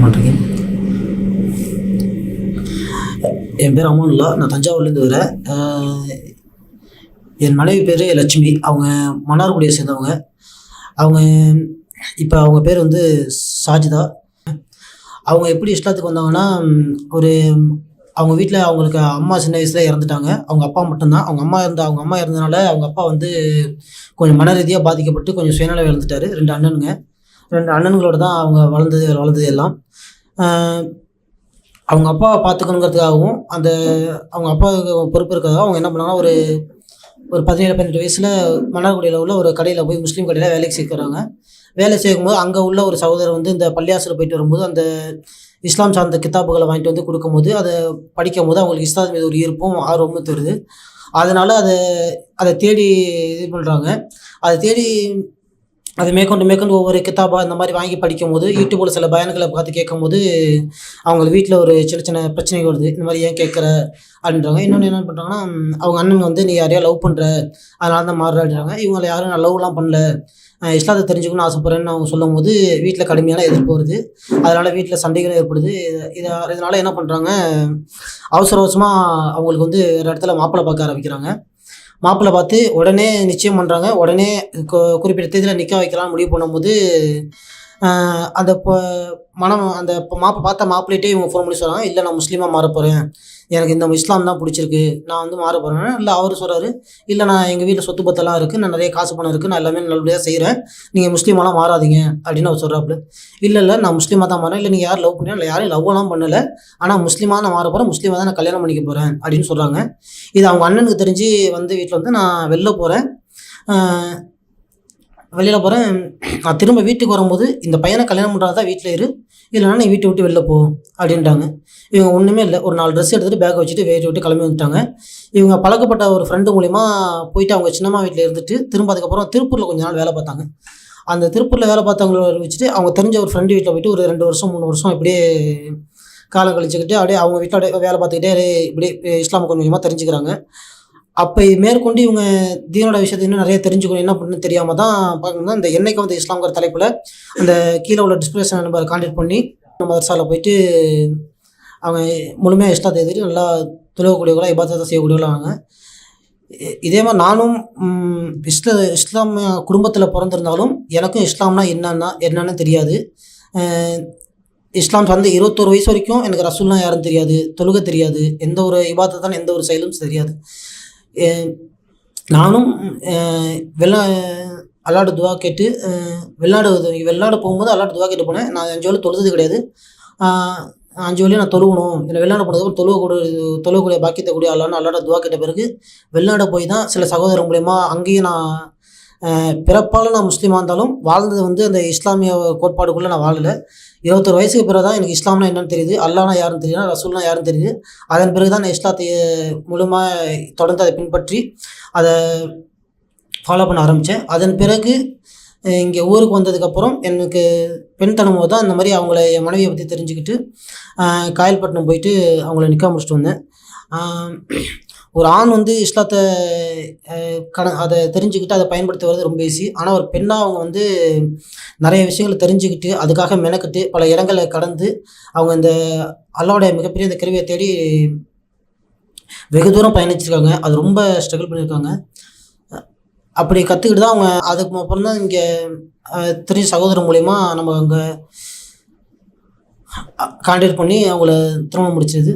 ரஹ்மான். என் பேர் அமானுல்லா. நான் தஞ்சாவூர்லேருந்து வரேன். என் மனைவி பேர் லட்சுமி. அவங்க மன்னார்குடியை சேர்ந்தவங்க. அவங்க இப்போ அவங்க பேர் வந்து சாஜிதா. அவங்க எப்படி இஸ்லாத்துக்கு வந்தாங்கன்னா, ஒரு அவங்க வீட்டில் அவங்களுக்கு அம்மா சின்ன வயசுல இறந்துட்டாங்க. அவங்க அப்பா மட்டும்தான். அவங்க அம்மா இறந்தனால அவங்க அப்பா வந்து கொஞ்சம் மன ரீதியாக பாதிக்கப்பட்டு கொஞ்சம் சுயநலம் இழந்துட்டார். 2 அண்ணனுங்க. 2 அண்ணன்களோட தான் அவங்க வளர்ந்தது எல்லாம். அவங்க அப்பாவை பார்த்துக்கணுங்கிறதுக்காகவும் அவங்க அப்பாவுக்கு பொறுப்பு இருக்கிறதாகவும் அவங்க என்ன பண்ணாங்கன்னா, ஒரு 17-18 வயசில் மன்னார்குடியில் உள்ள ஒரு கடையில் போய் முஸ்லீம் கடையில் வேலைக்கு சேர்க்குறாங்க. வேலை செய்யும்போது அங்கே உள்ள ஒரு சகோதரர் வந்து இந்த பள்ளியாசில் போயிட்டு வரும்போது அந்த இஸ்லாம் சார்ந்த கித்தாப்புகளை வாங்கிட்டு வந்து கொடுக்கும்போது அதை படிக்கும்போது அவங்களுக்கு இஸ்லாம் மீது ஒரு ஈர்ப்பும் ஆர்வமும் தருது. அதனால் அதை தேடி இது பண்ணுறாங்க. அதை தேடி அது மேற்கொண்டு ஒவ்வொரு கித்தாபாக இந்த மாதிரி வாங்கி படிக்கும்போது யூடியூப்பில் சில பயன்களை பார்த்து கேட்கும்போது அவங்க வீட்டில் ஒரு சின்ன சின்ன பிரச்சனைகள் வருது. இந்த மாதிரி ஏன் கேட்குற அப்படின்றாங்க. இன்னொன்று என்ன பண்ணுறாங்கன்னா, அவங்க அண்ணன் வந்து நீ யாரையா லவ் பண்ணுற அதனால தான் மாறுற அப்படின்றாங்க. இவங்களை யாரும் நான் லவ்லாம் பண்ணல, இஸ்லாத்தை தெரிஞ்சுக்கணும்னு ஆசைப்பட்றேன்னு அவங்க சொல்லும் போது வீட்டில் கடுமையான எதிர்ப்பு வருது. அதனால் வீட்டில் சண்டைகளும் ஏற்படுது. இதனால் என்ன பண்ணுறாங்க, அவசரமாக அவங்களுக்கு வந்து ஒரு இடத்துல மாப்பிள்ளை பார்க்க ஆரம்பிக்கிறாங்க. மாப்பிள்ளை பார்த்து உடனே நிச்சயம் பண்ணுறாங்க. உடனே குறிப்பிட்ட தேதியில் நிற்க வைக்கலாம்னு முடிவு பண்ணும்போது அந்த அந்த பார்த்த மாப்பிள்ளைகிட்டே இவங்க ஃபோன் பண்ணி சொல்கிறாங்க, இல்லை நான் முஸ்லீமாக மாற போகிறேன், எனக்கு இந்த இஸ்லாம் தான் பிடிச்சிருக்கு, நான் வந்து மாற போகிறேன். இல்லை அவர் சொல்கிறாரு, இல்லை நான் எங்கள் வீட்டில் சொத்து பத்தெல்லாம் இருக்குது, நான் நிறைய காசு பணம் இருக்குது, நான் எல்லாமே நல்லபடியாக செய்கிறேன், நீங்கள் முஸ்லீமெல்லாம் மாறாதீங்க அப்படின்னு அவர் சொல்கிறாப்புல. இல்லை நான் முஸ்லீமாக தான் மாறேன். இல்லை நீங்கள் யார் லவ் பண்ணீங்க? இல்லை யாரையும் லவ்லாம் பண்ணலை, ஆனால் முஸ்லீமாக நான் மாற போகிறேன், முஸ்லீமாக தான் நான் கல்யாணம் பண்ணிக்க போகிறேன் அப்படின்னு சொல்கிறாங்க. இது அவங்க அண்ணனுக்கு தெரிஞ்சு வந்து வீட்டில் வந்து நான் வெளியில் போகிறேன், நான் திரும்ப வீட்டுக்கு வரும்போது இந்த பையனை கல்யாணம் பண்ணுறதா வீட்டில் இரு, இல்லைனா நீ வீட்டை விட்டு வெளில போ அப்படின்ட்டாங்க. இவங்க ஒன்றுமே இல்லை, ஒரு 4 ட்ரெஸ் எடுத்துகிட்டு பேக்கை வச்சுட்டு வீட்டை விட்டு கிளம்பி வந்துட்டாங்க. இவங்க பழக்கப்பட்ட ஒரு ஃப்ரெண்டு மூலிமா போயிட்டு அவங்க சின்னம்மா வீட்டில் இருந்துட்டு திரும்ப அதுக்கப்புறம் திருப்பூரில் கொஞ்ச நாள் வேலை பார்த்தாங்க. அந்த திருப்பூரில் வேலை பார்த்தவங்கள வச்சுட்டு அவங்க தெரிஞ்ச ஒரு ஃப்ரெண்டு வீட்டில் போயிட்டு ஒரு 2 வருஷம் 3 வருஷம் இப்படியே காலம் கழிச்சுக்கிட்டு அப்படியே அவங்க வீட்டில் அப்படியே வேலை பார்த்துக்கிட்டே இப்படியே இஸ்லாமை கொஞ்சம் கொஞ்சமாக தெரிஞ்சுக்கிறாங்க. அப்போ மேற்கொண்டு இவங்க தீனோட விஷயத்தை இன்னும் நிறைய தெரிஞ்சுக்கணும், என்ன பண்ணு தெரியாமல் தான் பார்க்கணும். இந்த என்னைக்கு வந்து இஸ்லாம்ங்கிற தலைப்பில் அந்த கீழே உள்ள டிஸ்கிரிப்ஷன் நம்பரை கான்டாக்ட் பண்ணி நம்ம மதரசாவில் போயிட்டு அவங்க முழுமையாக இஸ்லாத்தை எதிரி நல்லா தொழுகக்கூடியவர்களாக இபாதத்தை செய்யக்கூடியவர்களாக. இதே மாதிரி நானும் இஸ்லாமிய குடும்பத்தில் பிறந்திருந்தாலும் எனக்கும் இஸ்லாம்னா என்னன்னு தெரியாது. இஸ்லாம் சார்ந்து 21 வயசு வரைக்கும் எனக்கு ரசூல்லாம் யாரும் தெரியாது, தொழுகை தெரியாது, எந்த ஒரு இபாதத்தான எந்த ஒரு செயலும் தெரியாது. நானும் அல்லாஹ்ட்ட துவா கேட்டு வெளிநாடு போகும்போது அல்லாஹ்ட்ட துவா கேட்டு போனேன். நான் 5 வேளை தொழுது கிடையாது. 5 வேளையும் நான் தொழுகணும், இல்லை வெளிநாடு போனதுக்கு தொழுகக்கூடிய பாக்கியத்தை கூடிய அல்லாஹ்ட்ட துவா கேட்ட பிறகு வெளிநாடு போய் தான் சில சகோதரர் மூலயமா அங்கேயும் நான் பிறப்பால் நான் முஸ்லீமாக இருந்தாலும் வாழ்ந்தது வந்து அந்த இஸ்லாமிய கோட்பாடுக்குள்ளே நான் வாழலை. 21 வயசுக்கு பிறகு தான் எனக்கு இஸ்லாம்னா என்னன்னு தெரியுது, அல்லாஹ்னா யாருன்னு தெரியுது, ரசூல்னா யாருன்னு தெரியுது. அதன் பிறகு தான் நான் இஸ்லாத்தை முழுமையாக தொடர்ந்து அதை பின்பற்றி அதை ஃபாலோ பண்ண ஆரம்பித்தேன். அதன் பிறகு இங்கே ஊருக்கு வந்ததுக்கப்புறம் எனக்கு பெண் தனும்போது தான் இந்த மாதிரி என் மனைவியை பற்றி தெரிஞ்சுக்கிட்டு காயல்பட்டினம் போயிட்டு அவங்கள நிக்கா முடிச்சுட்டு வந்தேன். ஒரு ஆண் வந்து இஸ்லாத்தை அதை தெரிஞ்சுக்கிட்டு அதை பயன்படுத்தி வர்றது ரொம்ப ஈஸி. ஆனால் ஒரு பெண்ணாக அவங்க வந்து நிறைய விஷயங்களை தெரிஞ்சுக்கிட்டு அதுக்காக மெனக்கிட்டு பல இடங்களை கடந்து அவங்க இந்த அல்லாஹ்வுடைய மிகப்பெரிய இந்த கிருபையை தேடி வெகு தூரம் பயணிச்சிருக்காங்க. அது ரொம்ப ஸ்ட்ரகிள் பண்ணியிருக்காங்க. அப்படி கற்றுக்கிட்டு தான் அவங்க அதுக்கு அப்புறம் தான் இங்கே தெரிஞ்ச சகோதரர் மூலயமா நம்ம அங்கே கான்டாக்ட் பண்ணி அவங்கள திருமணம் முடிச்சது.